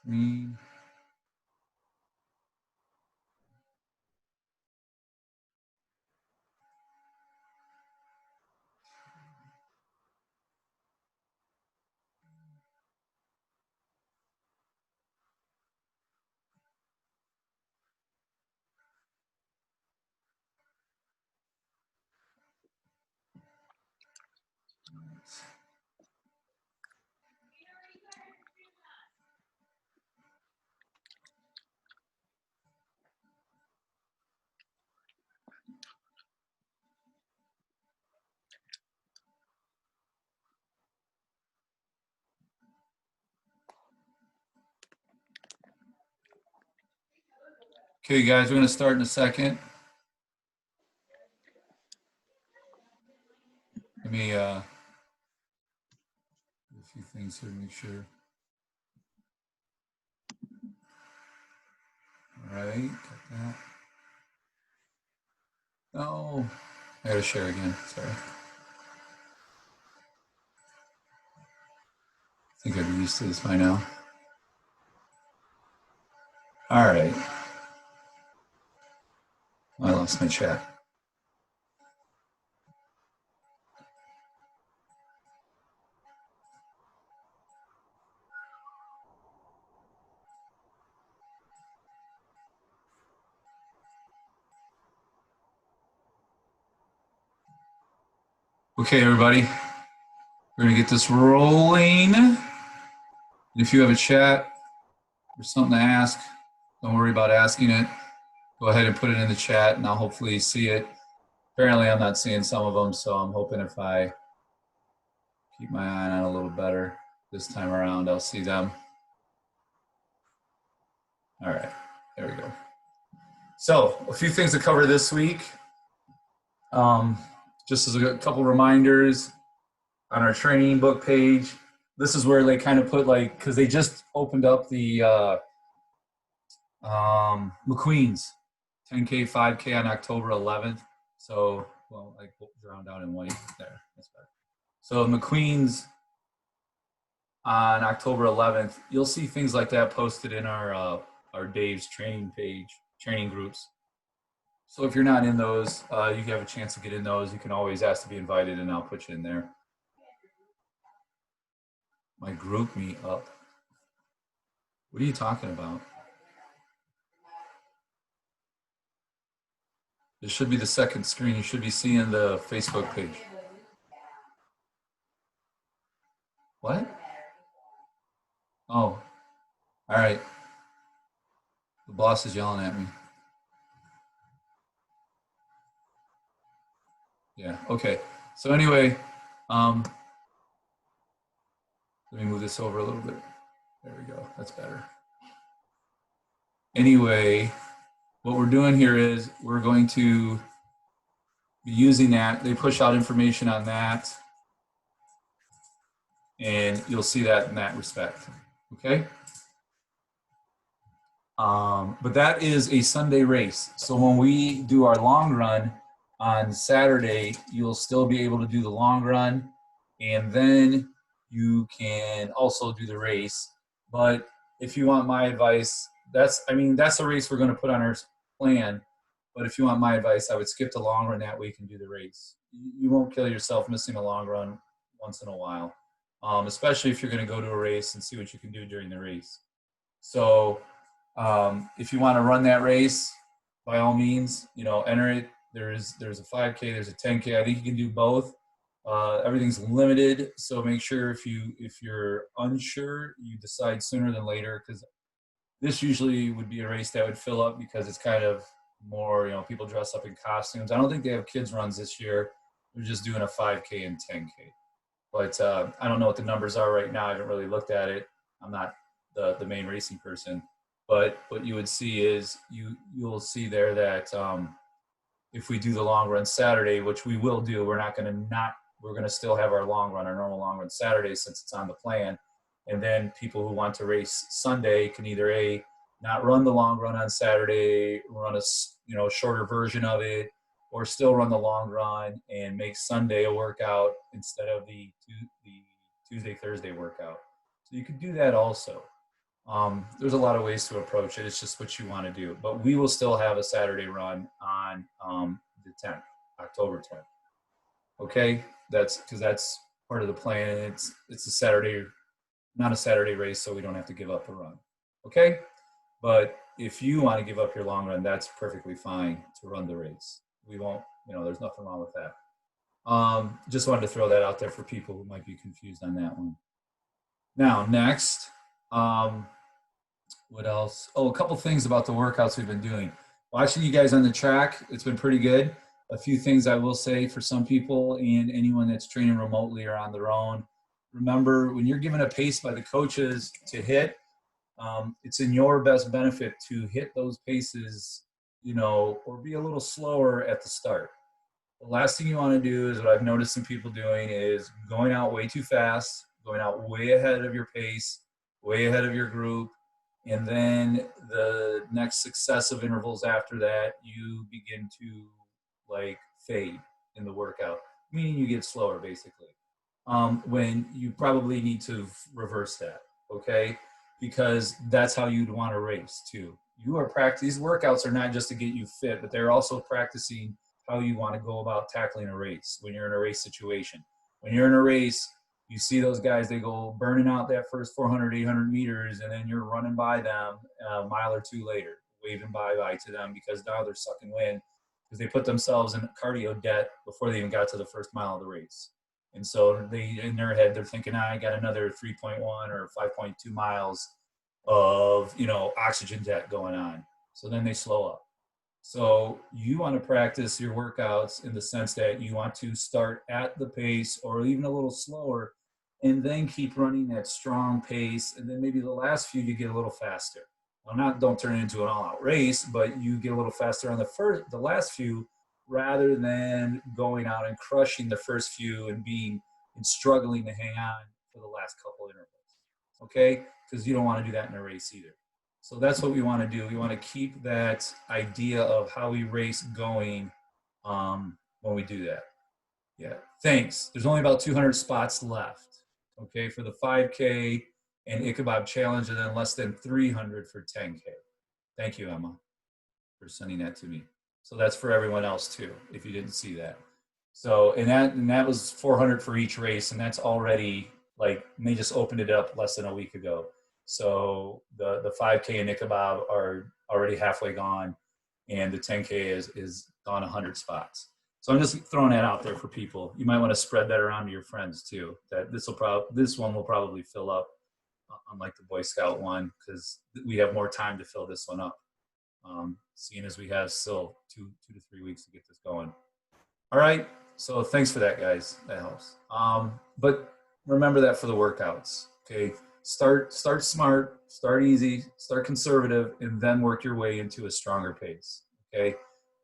Screen. Okay, guys, we're going to start in a second. Let me do a few things here to make sure. All right, got that. Oh, I got to share again. Sorry. I think I'd be used to this by now. All right. I lost my chat. Okay, everybody. We're going to get this rolling. And if you have a chat or something to ask, don't worry about asking it. Go ahead and put it in the chat, and I'll hopefully see it. Apparently, I'm not seeing some of them, so I'm hoping if I keep my eye on it a little better this time around, I'll see them. All right, there we go. So, a few things to cover this week. Just as a couple reminders on our training book page, this is where they kind of put like, because they just opened up the McQueen's 10K, 5K on October 11th. So, well, like drown down in white there. That's better. So McQueen's on October 11th. You'll see things like that posted in our Dave's training page, training groups. So if you're not in those, you have a chance to get in those. You can always ask to be invited, and I'll put you in there. My group me up. What are you talking about? This should be the second screen. You should be seeing the Facebook page. What? Oh, all right. The boss is yelling at me. Yeah, okay. So anyway, let me move this over a little bit. There we go. That's better. Anyway, what we're doing here is we're going to be using that. They push out information on that, and you'll see that in that respect. Okay? But that is a Sunday race. So when we do our long run on Saturday, you'll still be able to do the long run, and then you can also do the race. But if you want my advice, that's a race we're going to put on our plan. But if you want my advice, I would skip the long run that week and do the race. You won't kill yourself missing a long run once in a while, especially if you're going to go to a race and see what you can do during the race. So if you want to run that race, by all means, enter it. There's a 5K, there's a 10K. I think you can do both. Everything's limited, so make sure if you're unsure, you decide sooner than later, because this usually would be a race that would fill up because it's kind of more, people dress up in costumes. I don't think they have kids runs this year. They're just doing a 5K and 10K. But I don't know what the numbers are right now. I haven't really looked at it. I'm not the main racing person. But what you would see is you'll see there that if we do the long run Saturday, which we will do, we're going to still have our normal long run Saturday since it's on the plan. And then people who want to race Sunday can either not run the long run on Saturday, run a shorter version of it, or still run the long run and make Sunday a workout instead of the Tuesday, Thursday workout. So you could do that also. There's a lot of ways to approach it. It's just what you want to do. But we will still have a Saturday run on the 10th, October 10th. Okay, that's because that's part of the plan. It's a Saturday, not a Saturday race, so we don't have to give up a run. Okay, but if you want to give up your long run, that's perfectly fine to run the race. We won't, there's nothing wrong with that. Just wanted to throw that out there for people who might be confused on that one. Now, next, what else? Oh, a couple things about the workouts we've been doing. Watching you guys on the track, it's been pretty good. A few things I will say for some people and anyone that's training remotely or on their own. Remember, when you're given a pace by the coaches to hit, it's in your best benefit to hit those paces, or be a little slower at the start. The last thing you want to do is what I've noticed some people doing is going out way too fast, going out way ahead of your pace, way ahead of your group. And then the next successive intervals after that, you begin to fade in the workout, meaning you get slower basically. When you probably need to reverse that, okay? Because that's how you'd want to race too. These workouts are not just to get you fit, but they're also practicing how you want to go about tackling a race when you're in a race situation. When you're in a race, you see those guys, they go burning out that first 400, 800 meters, and then you're running by them a mile or two later, waving bye-bye to them because now they're sucking wind because they put themselves in cardio debt before they even got to the first mile of the race. And so in their head, they're thinking, I got another 3.1 or 5.2 miles of, oxygen debt going on. So then they slow up. So you want to practice your workouts in the sense that you want to start at the pace or even a little slower and then keep running that strong pace. And then maybe the last few, you get a little faster. Well, don't turn it into an all-out race, but you get a little faster on the last few rather than going out and crushing the first few and struggling to hang on for the last couple intervals. Okay? Because you don't want to do that in a race either. So that's what we want to do. We want to keep that idea of how we race going when we do that. Yeah, thanks. There's only about 200 spots left, okay, for the 5K and Ichabod Challenge, and then less than 300 for 10K. Thank you, Emma, for sending that to me. So that's for everyone else too, if you didn't see that. So, and that was 400 for each race, and that's already they just opened it up less than a week ago. So the 5K and Ichabod are already halfway gone, and the 10K is gone 100 spots. So I'm just throwing that out there for people. You might want to spread that around to your friends too. That this one will probably fill up, unlike the Boy Scout one, because we have more time to fill this one up. Seeing as we have still two to 3 weeks to get this going. All right. So thanks for that, guys. That helps. But remember that for the workouts. Okay. Start smart, start easy, start conservative, and then work your way into a stronger pace. Okay.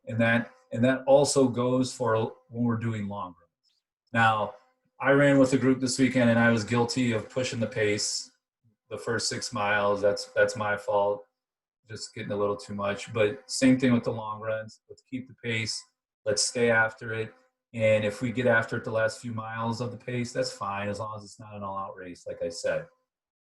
And that also goes for when we're doing long runs. Now, I ran with a group this weekend and I was guilty of pushing the pace the first 6 miles. That's my fault. Just getting a little too much. But same thing with the long runs. Let's keep the pace. Let's stay after it. And if we get after it the last few miles of the pace, that's fine, as long as it's not an all-out race, like I said.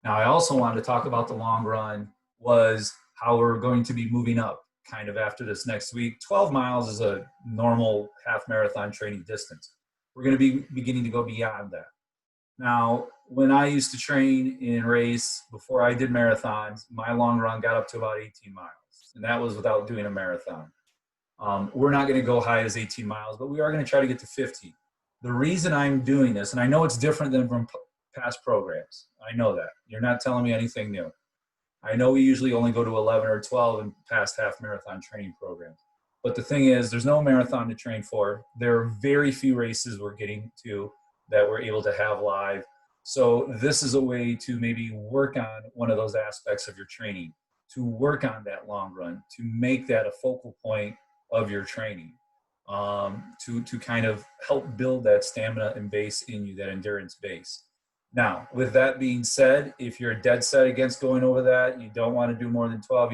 Now, I also wanted to talk about the long run was how we're going to be moving up kind of after this next week. 12 miles is a normal half marathon training distance. We're going to be beginning to go beyond that. Now, when I used to train and race before I did marathons, my long run got up to about 18 miles, and that was without doing a marathon. We're not going to go high as 18 miles, but we are going to try to get to 50. The reason I'm doing this, and I know it's different than from past programs. I know that. You're not telling me anything new. I know we usually only go to 11 or 12 in past half marathon training programs. But the thing is, there's no marathon to train for. There are very few races we're getting to that we're able to have live. So this is a way to maybe work on one of those aspects of your training, to work on that long run, to make that a focal point of your training, to kind of help build that stamina and base in you, that endurance base. Now, with that being said, if you're dead set against going over that, you don't want to do more than 12,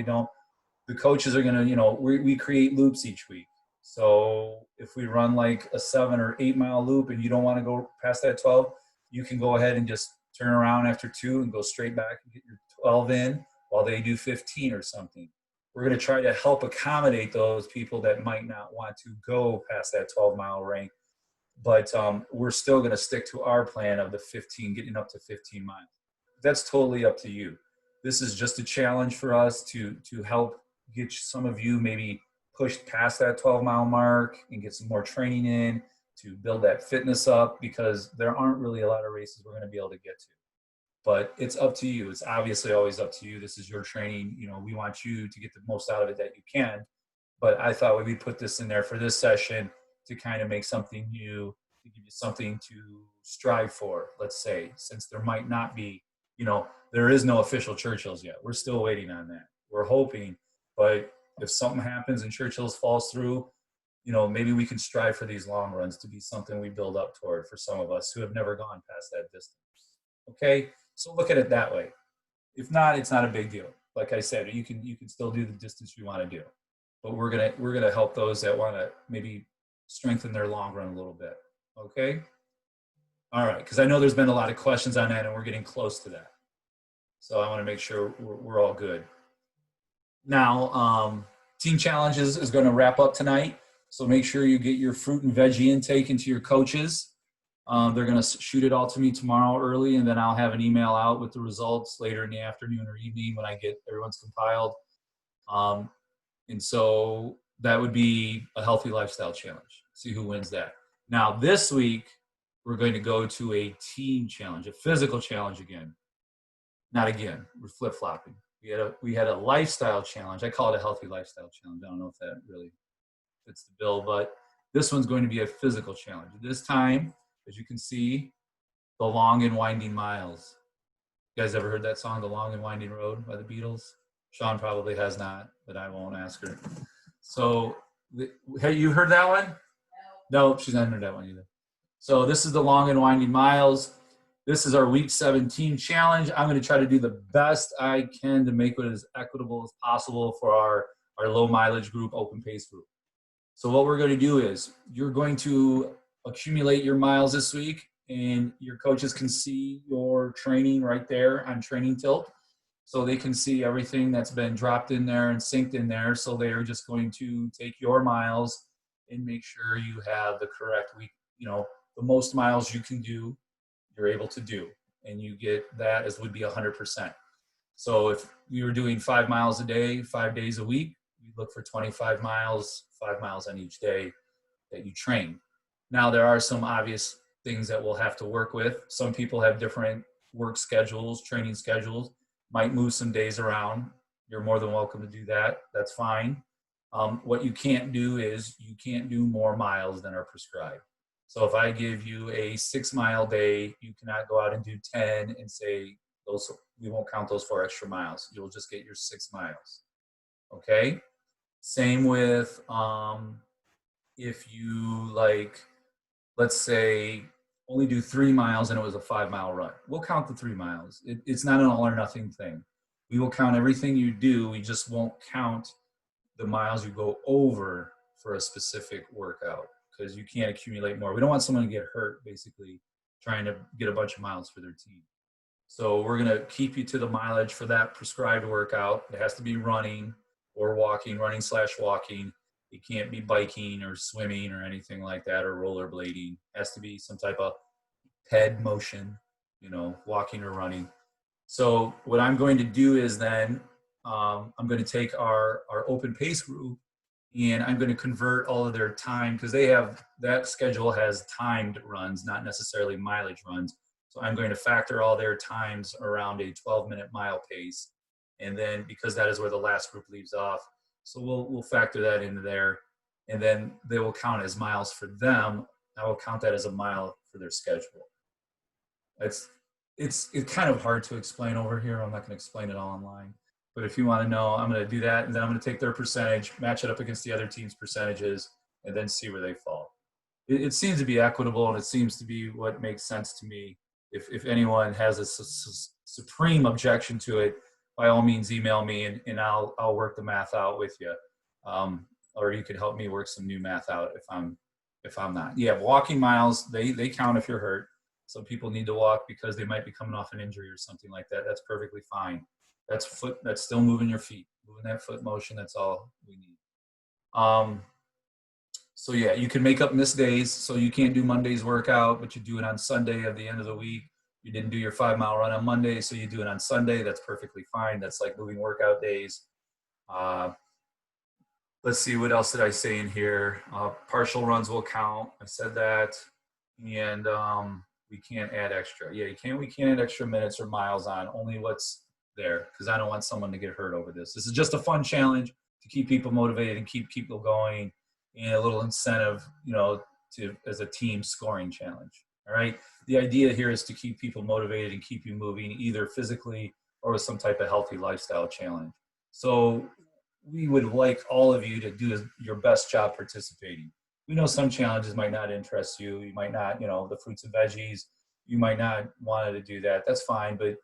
the coaches are going to, we create loops each week. So if we run like a 7 or 8 mile loop and you don't want to go past that 12, you can go ahead and just turn around after 2 and go straight back and get your 12 in while they do 15 or something. We're going to try to help accommodate those people that might not want to go past that 12-mile range, but we're still going to stick to our plan of the 15, getting up to 15 miles. That's totally up to you. This is just a challenge for us to help get some of you maybe pushed past that 12-mile mark and get some more training in to build that fitness up, because there aren't really a lot of races we're going to be able to get to. But it's up to you. It's obviously always up to you. This is your training. You know, we want you to get the most out of it that you can. But I thought we'd put this in there for this session to kind of make something new, to give you something to strive for, let's say, since there might not be, you know, there is no official Churchill's yet. We're still waiting on that. We're hoping, but if something happens and Churchill's falls through, you know, maybe we can strive for these long runs to be something we build up toward for some of us who have never gone past that distance. Okay, so look at it that way. If not, it's not a big deal. Like I said, you can still do the distance you want to do, but we're gonna help those that want to maybe strengthen their long run a little bit. Okay. All right, because I know there's been a lot of questions on that, and we're getting close to that. So I want to make sure we're all good. Now, Team Challenges is going to wrap up tonight. So make sure you get your fruit and veggie intake into your coaches. They're going to shoot it all to me tomorrow early, and then I'll have an email out with the results later in the afternoon or evening when I get everyone's compiled. And so that would be a healthy lifestyle challenge. See who wins that. Now, this week, we're going to go to a team challenge, a physical challenge again. Not again. We're flip-flopping. We had a lifestyle challenge. I call it a healthy lifestyle challenge. I don't know if that really fits the bill, but this one's going to be a physical challenge. This time, as you can see, The Long and Winding Miles. You guys ever heard that song, The Long and Winding Road by the Beatles? Sean probably has not, but I won't ask her. So, hey, you heard that one? No, she's not heard that one either. So this is The Long and Winding Miles. This is our week 17 challenge. I'm going to try to do the best I can to make it as equitable as possible for our low mileage group, open pace group. So what we're going to do is you're going to accumulate your miles this week, and your coaches can see your training right there on Training Tilt. So they can see everything that's been dropped in there and synced in there. So they're just going to take your miles and make sure you have the correct week, you know, the most miles you can do, you're able to do, and you get that as would be 100%. So if we were doing 5 miles a day, 5 days a week, we look for 25 miles, 5 miles on each day that you train. Now there are some obvious things that we'll have to work with. Some people have different work schedules, training schedules, might move some days around. You're more than welcome to do that. That's fine. What you can't do is you can't do more miles than are prescribed. So if I give you a 6 mile day, you cannot go out and do 10 and say those, we won't count those 4 extra miles. You'll just get your 6 miles. Okay. Same with if you, like, let's say only do 3 miles and it was a 5 mile run. We'll count the 3 miles. It's not an all or nothing thing. We will count everything you do. We just won't count the miles you go over for a specific workout, because you can't accumulate more. We don't want someone to get hurt basically trying to get a bunch of miles for their team. So we're going to keep you to the mileage for that prescribed workout. It has to be running or walking, running/walking. It can't be biking or swimming or anything like that, or rollerblading. It has to be some type of ped motion, you know, walking or running. So what I'm going to do is then I'm going to take our open pace group, and I'm going to convert all of their time, because they have, that schedule has timed runs, not necessarily mileage runs. So I'm going to factor all their times around a 12-minute mile pace. And then, because that is where the last group leaves off, so we'll factor that into there, and then they will count as miles for them. I will count that as a mile for their schedule. It's kind of hard to explain over here. I'm not going to explain it all online. But if you want to know, I'm going to do that, and then I'm going to take their percentage, match it up against the other team's percentages, and then see where they fall. It seems to be equitable, and it seems to be what makes sense to me. If anyone has a supreme objection to it, by all means, email me, and I'll work the math out with you. Or you could help me work some new math out if I'm not. Yeah, walking miles, they count if you're hurt. Some people need to walk because they might be coming off an injury or something like that. That's perfectly fine. That's still moving your feet, moving that foot motion. That's all we need. So yeah, you can make up missed days. So you can't do Monday's workout, but you do it on Sunday of the end of the week. You didn't do your 5-mile run on Monday, so you do it on Sunday. That's perfectly fine. That's like moving workout days. Let's see, what else did I say in here? Partial runs will count. I said that. And we can't add extra. Yeah, we can't add extra minutes or miles on, only what's there, because I don't want someone to get hurt over this. This is just a fun challenge to keep people motivated and keep people going, and a little incentive, as a team scoring challenge. All right. The idea here is to keep people motivated and keep you moving, either physically or with some type of healthy lifestyle challenge. So we would like all of you to do your best job participating. We know some challenges might not interest you. You might not, the fruits and veggies, you might not want to do that. That's fine. But,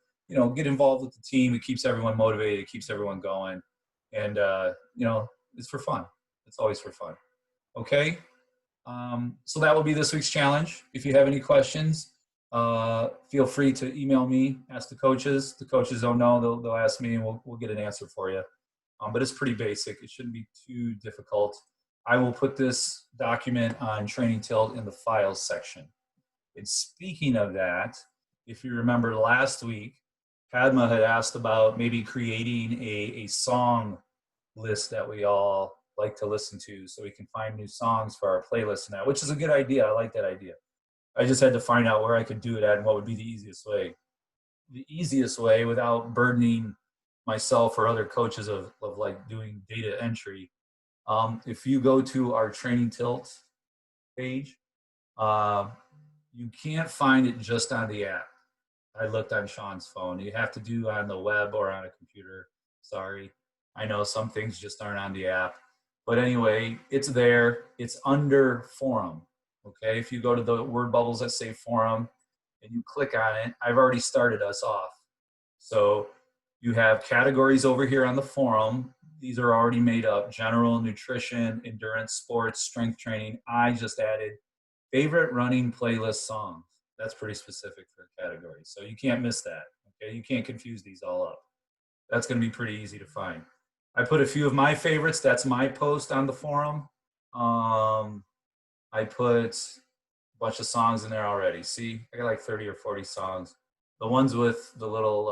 get involved with the team. It keeps everyone motivated. It keeps everyone going. And, it's for fun. It's always for fun. Okay. So that will be this week's challenge. If you have any questions, feel free to email me, ask the coaches. The coaches don't know, they'll ask me, and we'll get an answer for you. But it's pretty basic. It shouldn't be too difficult. I will put this document on Training Tilt in the files section. And speaking of that, if you remember last week, Padma had asked about maybe creating a song list that we all like to listen to, so we can find new songs for our playlist now, which is a good idea. I like that idea. I just had to find out where I could do it at and what would be the easiest way. The easiest way, without burdening myself or other coaches of like doing data entry. If you go to our Training Tilt page, you can't find it just on the app. I looked on Sean's phone. You have to do on the web or on a computer. Sorry. I know some things just aren't on the app. But anyway, it's there. It's under forum. Okay. If you go to the word bubbles that say forum and you click on it, I've already started us off. So you have categories over here on the forum. These are already made up: general, nutrition, endurance, sports, strength training. I just added favorite running playlist songs. That's pretty specific for a category. So you can't miss that. Okay. You can't confuse these all up. That's going to be pretty easy to find. I put a few of my favorites. That's my post on the forum. I put a bunch of songs in there already. See, I got like 30 or 40 songs. The ones with the little,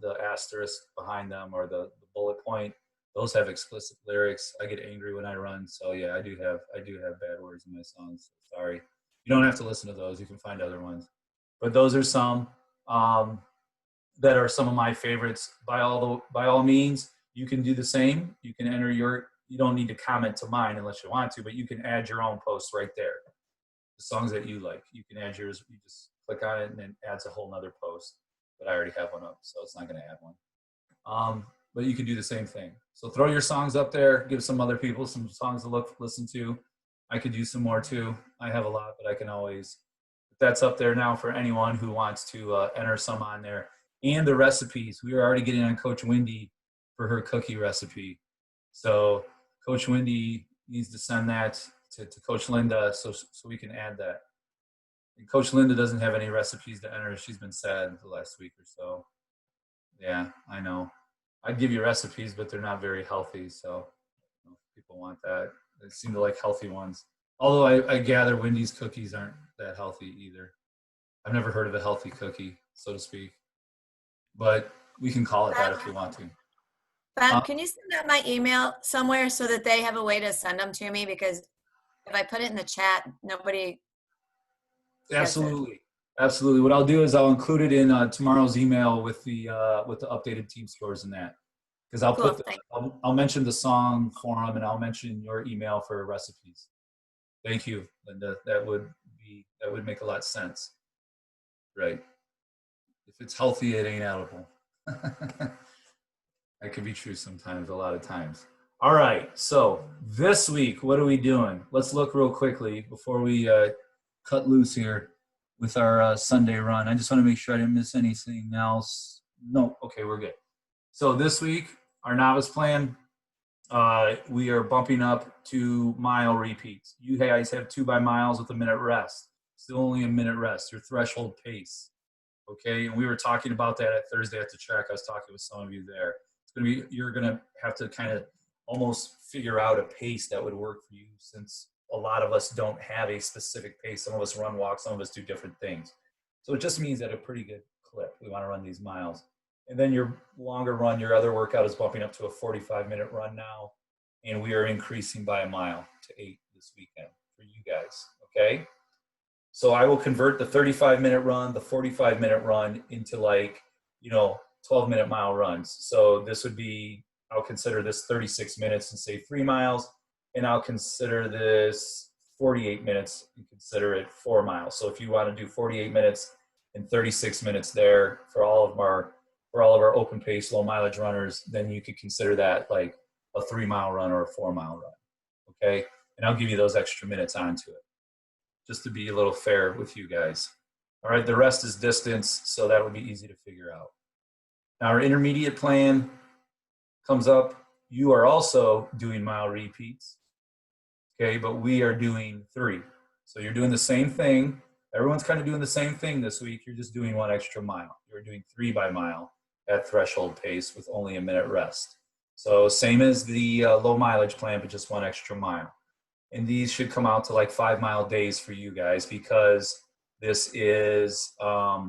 the asterisk behind them, or the bullet point, those have explicit lyrics. I get angry when I run. So yeah, I do have bad words in my songs. Sorry. You don't have to listen to those. You can find other ones. But those are some that are some of my favorites. By all means, you can do the same. You can enter you don't need to comment to mine unless you want to, but you can add your own posts right there. The songs that you like, you can add yours. You just click on it and it adds a whole nother post. But I already have one up, so it's not going to add one. But you can do the same thing. So throw your songs up there. Give some other people some songs to listen to. I could use some more too. I have a lot, but I can always. That's up there now for anyone who wants to enter some on there. And the recipes. We are already getting on Coach Wendy for her cookie recipe. So Coach Wendy needs to send that to Coach Linda so we can add that. And Coach Linda doesn't have any recipes to enter. She's been sad the last week or so. Yeah, I know. I'd give you recipes, but they're not very healthy. So people want that. They seem to like healthy ones. Although I gather Wendy's cookies aren't that healthy either. I've never heard of a healthy cookie, so to speak. But we can call it that if you want to. Bob, can you send out my email somewhere so that they have a way to send them to me? Because if I put it in the chat, nobody. Absolutely. Absolutely. What I'll do is I'll include it in tomorrow's email with the updated team scores and that. Because I'll mention the song forum and I'll mention your email for recipes. Thank you, Linda. That would make a lot of sense. Right. If it's healthy, it ain't edible. That can be true sometimes, a lot of times. All right, so this week, what are we doing? Let's look real quickly before we cut loose here with our Sunday run. I just want to make sure I didn't miss anything else. No, okay, we're good. So this week, our novice plan, we are bumping up to mile repeats. You guys have 2 by miles with a minute rest. still only a minute rest, your threshold pace. Okay, and we were talking about that at Thursday at the track. I was talking with some of you there. It's gonna be, you're gonna have to kind of almost figure out a pace that would work for you, since a lot of us don't have a specific pace. Some of us run, walk, some of us do different things. So it just means at a pretty good clip, we want to run these miles. And then your longer run, your other workout is bumping up to a 45-minute run now, and we are increasing by a mile to 8 this weekend for you guys. Okay. So I will convert the 35-minute run, the 45-minute run into, like, 12-minute mile runs. So this would be, I'll consider this 36 minutes and say 3 miles, and I'll consider this 48 minutes and consider it 4 miles. So if you want to do 48 minutes and 36 minutes there for all of our open pace, low mileage runners, then you could consider that like a 3-mile run or a 4-mile run. Okay. And I'll give you those extra minutes onto it, just to be a little fair with you guys. All right, the rest is distance, so that would be easy to figure out. Now our intermediate plan comes up. You are also doing mile repeats, okay, but we are doing 3. So you're doing the same thing. Everyone's kind of doing the same thing this week. You're just doing 1 extra mile. You're doing 3 by mile at threshold pace with only a minute rest. So same as the low mileage plan, but just 1 extra mile. And these should come out to like 5-mile days for you guys, because this is a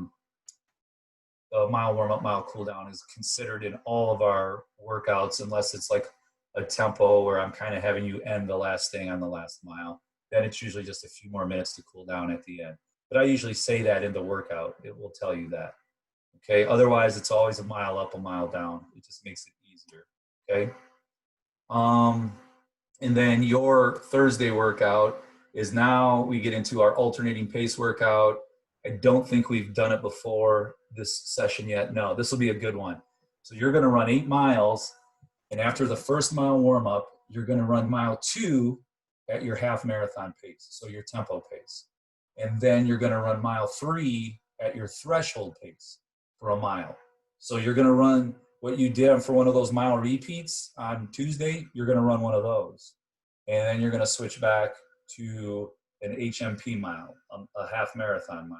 mile warm up, mile cool down is considered in all of our workouts, unless it's like a tempo where I'm kind of having you end the last thing on the last mile. Then it's usually just a few more minutes to cool down at the end. But I usually say that in the workout. It will tell you that. Okay. Otherwise, it's always a mile up, a mile down. It just makes it easier. Okay. And then your Thursday workout is, now we get into our alternating pace workout. I don't think we've done it before this session yet. No, this will be a good one. So you're going to run 8 miles. And after the first mile warm up, you're going to run mile 2 at your half marathon pace. So your tempo pace. And then you're going to run mile 3 at your threshold pace for a mile. So you're going to run what you did for one of those mile repeats on Tuesday. You're going to run one of those. And then you're going to switch back to an HMP mile, a half marathon mile.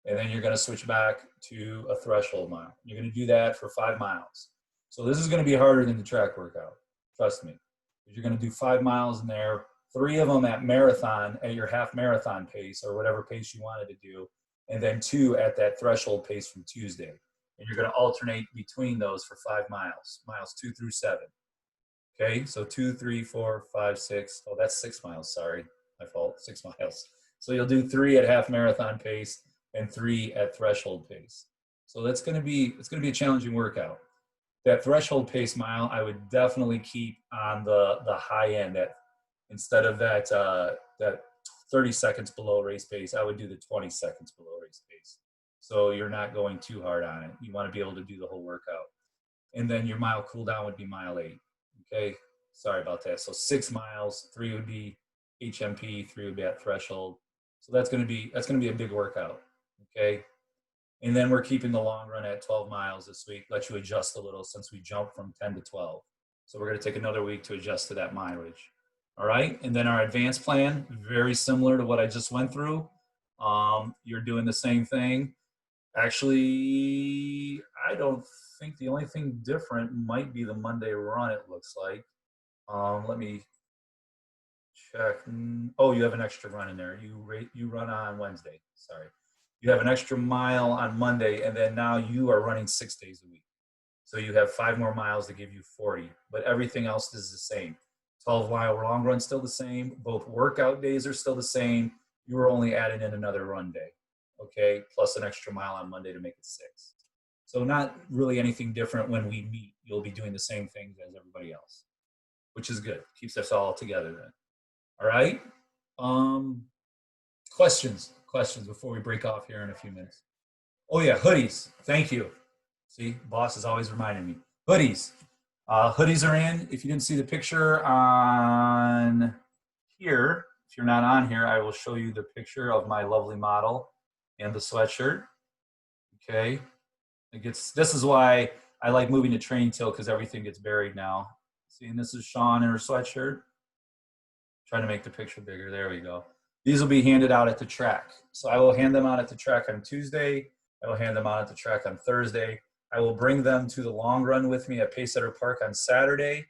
And then you're going to switch back to a threshold mile. You're going to do that for 5 miles. So this is going to be harder than the track workout. Trust me. You're going to do 5 miles in there, 3 of them at marathon, at your half marathon pace or whatever pace you wanted to do, and then 2 at that threshold pace from Tuesday. And you're going to alternate between those for 5 miles, miles 2 through 7. Okay, so 2, 3, 4, 5, 6. Oh, that's 6 miles. Sorry, my fault. 6 miles. So you'll do 3 at half marathon pace and 3 at threshold pace. So that's going to be, it's going to be a challenging workout. That threshold pace mile, I would definitely keep on the high end. That instead of that 30 seconds below race pace, I would do the 20 seconds below race pace. So you're not going too hard on it. You want to be able to do the whole workout. And then your mile cool down would be mile 8. Okay, sorry about that. So 6 miles, 3 would be HMP, 3 would be at threshold. So that's going to be a big workout. Okay, and then we're keeping the long run at 12 miles this week. Let you adjust a little since we jumped from 10 to 12. So we're going to take another week to adjust to that mileage. All right, and then our advanced plan, very similar to what I just went through. You're doing the same thing. Actually, I don't think the only thing different might be the Monday run, it looks like. Let me check. Oh, you have an extra run in there. You run on Wednesday. Sorry. You have an extra mile on Monday, and then now you are running 6 days a week. So you have 5 more miles to give you 40, but everything else is the same. 12-mile long run still the same. Both workout days are still the same. You were only adding in another run day, okay, plus an extra mile on Monday to make it 6. So not really anything different when we meet. You'll be doing the same things as everybody else, which is good. Keeps us all together then. All right. Questions before we break off here in a few minutes. Oh yeah, hoodies. Thank you. See, boss is always reminding me. Hoodies. Hoodies are in. If you didn't see the picture on here, if you're not on here, I will show you the picture of my lovely model and the sweatshirt. Okay. This is why I like moving to train till, because everything gets buried now. See, and this is Sean in her sweatshirt. Trying to make the picture bigger. There we go. These will be handed out at the track. So I will hand them out at the track on Tuesday. I will hand them out at the track on Thursday. I will bring them to the long run with me at Pacesetter Park on Saturday.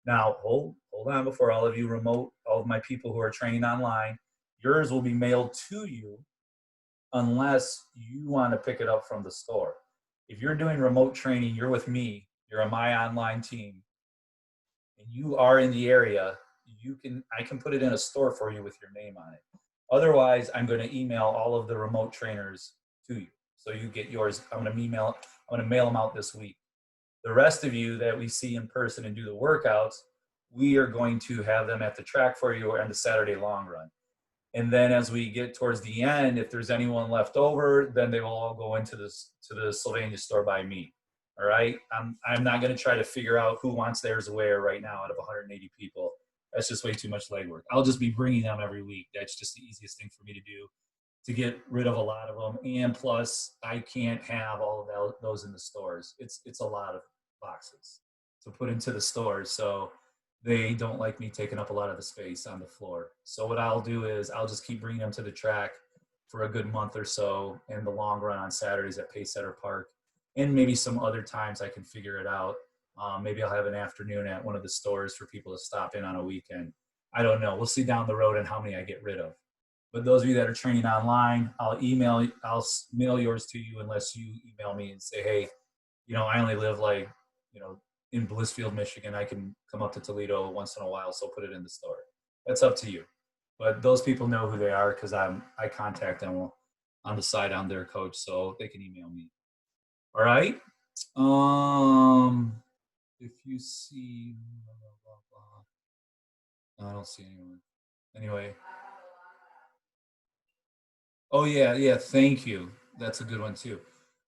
Now, hold on before all of you remote, all of my people who are training online, yours will be mailed to you unless you want to pick it up from the store. If you're doing remote training, you're with me, you're on my online team, and you are in the area, I can put it in a store for you with your name on it. Otherwise, I'm going to email all of the remote trainers to you. So you get yours. I'm going to mail them out this week. The rest of you that we see in person and do the workouts, we are going to have them at the track for you on the Saturday long run. And then as we get towards the end, if there's anyone left over, then they will all go into the Sylvania store by me. All right. I'm not going to try to figure out who wants theirs where right now out of 180 people. That's just way too much legwork. I'll just be bringing them every week. That's just the easiest thing for me to do, to get rid of a lot of them. And plus, I can't have all of those in the stores. It's a lot of boxes to put into the stores. So they don't like me taking up a lot of the space on the floor. So what I'll do is I'll just keep bringing them to the track for a good month or so, and the long run on Saturdays at Pacesetter Park. And maybe some other times I can figure it out. Maybe I'll have an afternoon at one of the stores for people to stop in on a weekend. I don't know. We'll see down the road and how many I get rid of. But those of you that are training online, I'll mail yours to you unless you email me and say, hey, I only live in Blissfield, Michigan. I can come up to Toledo once in a while, so put it in the store. That's up to you. But those people know who they are because I contact them on the side on their coach, so they can email me. All right. If you see, I don't see anyone. Anyway. Oh yeah. Thank you. That's a good one too.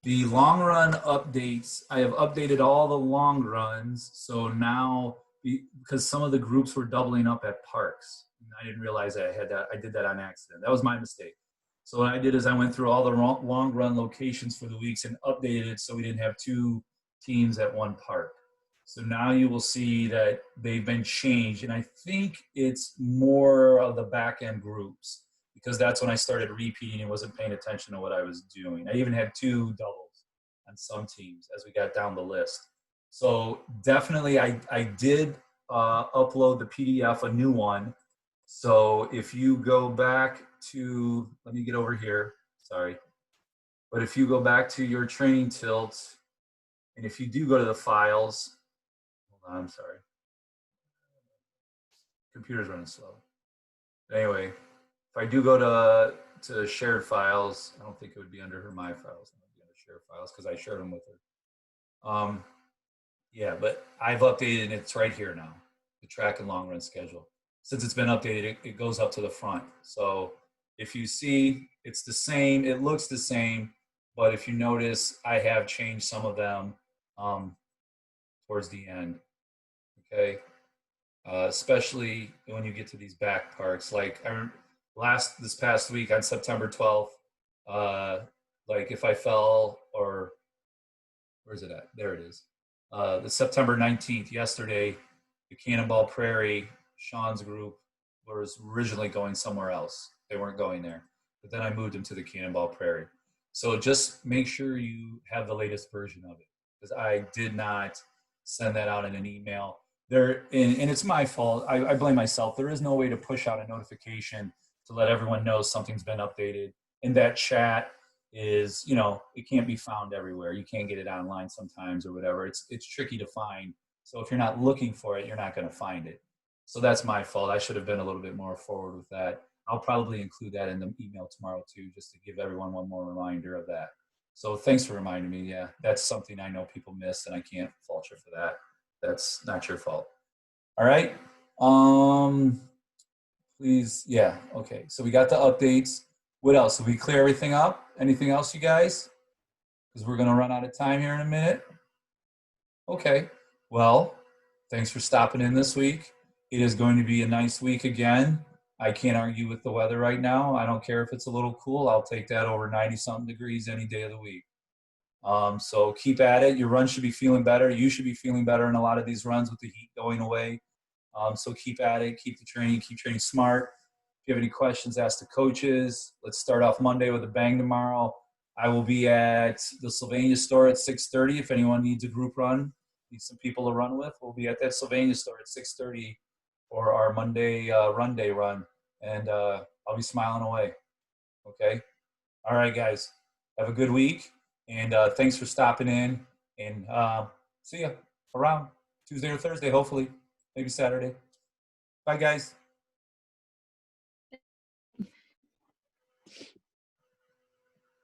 The long run updates, I have updated all the long runs. So now, because some of the groups were doubling up at parks, I didn't realize I had that. I did that on accident. That was my mistake. So what I did is I went through all the long run locations for the weeks and updated it so we didn't have two teams at one park. So now you will see that they've been changed. And I think it's more of the back end groups, because that's when I started repeating and wasn't paying attention to what I was doing. I even had 2 doubles on some teams as we got down the list. So definitely I did upload the PDF, a new one. So if you go back to, let me get over here, sorry. But if you go back to your training tilt, and if you do go to the files, hold on, I'm sorry. Computer's running slow. Anyway, if I do go to shared files, I don't think it would be under my files. It would be under shared files because I shared them with her. Yeah, but I've updated and it's right here now, the track and long run schedule. Since it's been updated, it goes up to the front. So if you see, it's the same, it looks the same, but if you notice, I have changed some of them towards the end, okay? Especially when you get to these back parks. Like this past week on September 12th, like if I fell, or where's it at? There it is. The September 19th, yesterday, the Cannonball Prairie, Sean's group was originally going somewhere else. They weren't going there. But then I moved them to the Cannonball Prairie. So just make sure you have the latest version of it, because I did not send that out in an email. And it's my fault. I blame myself. There is no way to push out a notification to let everyone know something's been updated. And that chat is, it can't be found everywhere. You can't get it online sometimes or whatever. It's tricky to find. So if you're not looking for it, you're not going to find it. So that's my fault. I should have been a little bit more forward with that. I'll probably include that in the email tomorrow too, just to give everyone one more reminder of that. So thanks for reminding me. Yeah, that's something I know people miss, and I can't fault you for that. That's not your fault. All right. Please. Yeah. Okay. So we got the updates. What else? Did we clear everything up? Anything else, you guys? Because we're going to run out of time here in a minute. Okay. Well, thanks for stopping in this week. It is going to be a nice week again. I can't argue with the weather right now. I don't care if it's a little cool. I'll take that over 90-something degrees any day of the week. So keep at it. Your run should be feeling better. You should be feeling better in a lot of these runs with the heat going away. So keep at it. Keep training smart. you have any questions, ask the coaches. Let's start off Monday with a bang tomorrow. I will be at the Sylvania store at 6:30. If anyone needs a group run, need some people to run with, we'll be at that Sylvania store at 6:30 for our Monday run day run. And I'll be smiling away. Okay. All right, guys. Have a good week. And thanks for stopping in. And see you around Tuesday or Thursday, hopefully. Maybe Saturday. Bye, guys.